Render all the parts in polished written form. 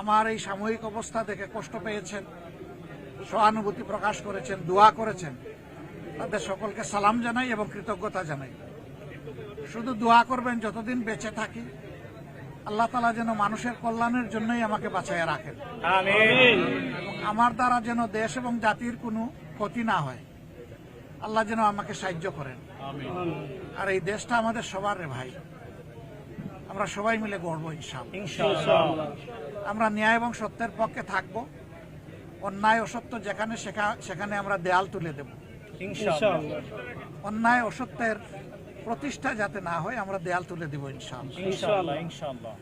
আমার এই সাময়িক অবস্থা দেখে কষ্ট পেয়েছেন, সহানুভূতি প্রকাশ করেছেন, দোয়া করেছেন, তাদের সকলকে সালাম জানাই এবং কৃতজ্ঞতা জানাই। শুধু দোয়া করবেন যতদিন বেঁচে থাকি আল্লাহ তাআলা যেন মানুষের কল্যাণের জন্যই আমাকে বাঁচাইয়া রাখেন। আমিন। আমার দ্বারা যেন দেশ এবং জাতির কোনো ক্ষতি না হয়, আল্লাহ যেন আমাকে সাহায্য করেন। আর এই দেশটা আমাদের সবার রে ভাই, আমরা সবাই মিলে গড়বো ইনশাআল্লাহ। আমরা ন্যায় এবং সত্যের পক্ষে থাকবো, অন্যায় অসত্য যেখানে সেখানে আমরা দেয়াল তুলে দেব ইনশাআল্লাহ। অন্যায় অসত্যের প্রতিষ্ঠা যাতে না হয় আমরা দেয়াল তুলে দেব ইনশাআল্লাহ। ইনশাআল্লাহ।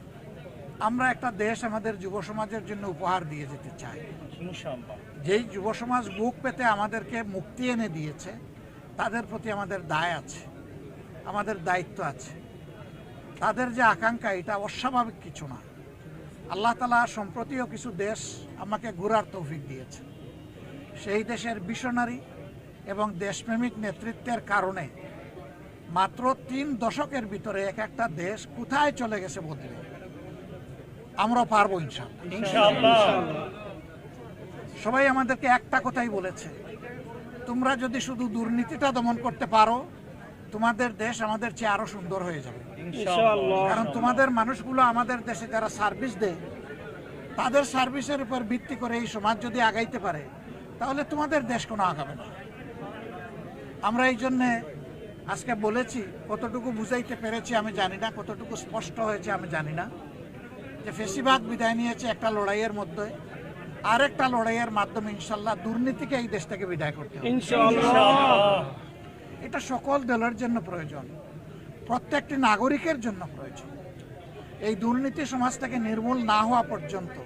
আমরা একটা দেশ আমাদের যুব সমাজের জন্য উপহার দিয়ে যেতে চাই। ইনশাআল্লাহ। যেই যুব সমাজ বুক পেতে আমাদেরকে মুক্তি এনে দিয়েছে, তাদের প্রতি আমাদের দায় আছে, আমাদের দায়িত্ব আছে। তাদের যে আকাঙ্ক্ষা এটা অস্বাভাবিক কিছু না। আল্লাহ তাআলা সম্প্রতিও কিছু দেশ আমাকে ঘোরার তৌফিক দিয়েছে। সেই দেশের ভিশনারি এবং দেশপ্রেমিক নেতৃত্বের কারণে মাত্র 3 দশকের ভিতরে এক একটা দেশ কোথায় চলে গেছে বদলে। আমরাও পারবো ইনশাআল্লাহ। সবাই আমাদেরকে একটা কথাই বলেছে, তোমরা যদি শুধু দুর্নীতিটা দমন করতে পারো তোমাদের দেশ আমাদের চেয়ে আরো সুন্দর হয়ে যাবে ইনশাআল্লাহ। কারণ তোমাদের মানুষগুলো আমাদের দেশে যারা সার্ভিস দেয় তাদের সার্ভিসের উপর ভিত্তি করে এই সমাজ যদি আগাইতে পারে তাহলে তোমাদের দেশ কোনো আগাবে না। আমরা এই জন্যে আজকে বলেছি, কতটুকু বুঝাইতে পেরেছি আমি জানি না, কতটুকু স্পষ্ট হয়েছে আমি জানি না, যে ফেসিবাদ বিদায় নিয়েছে একটা লড়াইয়ের মধ্যে, আরেকটা লড়াইয়ের মাধ্যমে ইনশাল্লাহ দুর্নীতিকে এই দেশ থেকে বিদায় করতে হবে ইনশাআল্লাহ। এটা সকল দলের জন্য প্রয়োজন, প্রত্যেকটি নাগরিকের জন্য প্রয়োজন। এই দুর্নীতি সমাজ থেকে নির্মূল না হওয়া পর্যন্ত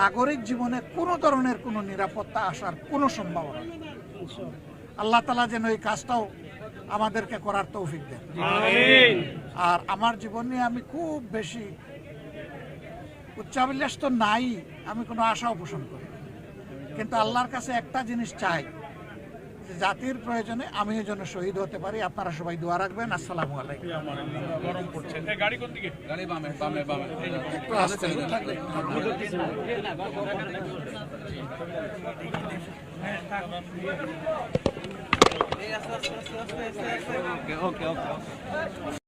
নাগরিক জীবনে কোনো ধরনের কোনো নিরাপত্তা আসার কোনো সম্ভাবনা নেই। আল্লাহ তাআলা যেন এই কাজটাও আমাদেরকে করার তৌফিক দেন। আমিন। আর আমার জীবন নিয়ে আমি খুব বেশি উচ্চাভিলাষ তো নাই, আমি কোনো আশাও পোষণ করি, কিন্তু আল্লাহর কাছে একটা জিনিস চাই, যে জাতির প্রয়োজনে আমিও যেন শহীদ হতে পারি। আপনারা সবাই দোয়া রাখবেন। আসসালামু আলাইকুম। গরম পড়ছে। এই গাড়ি কোন দিকে? গাড়ি বামে বামে বামে। একটু আসতে থাকলে ওকে ওকে ওকে।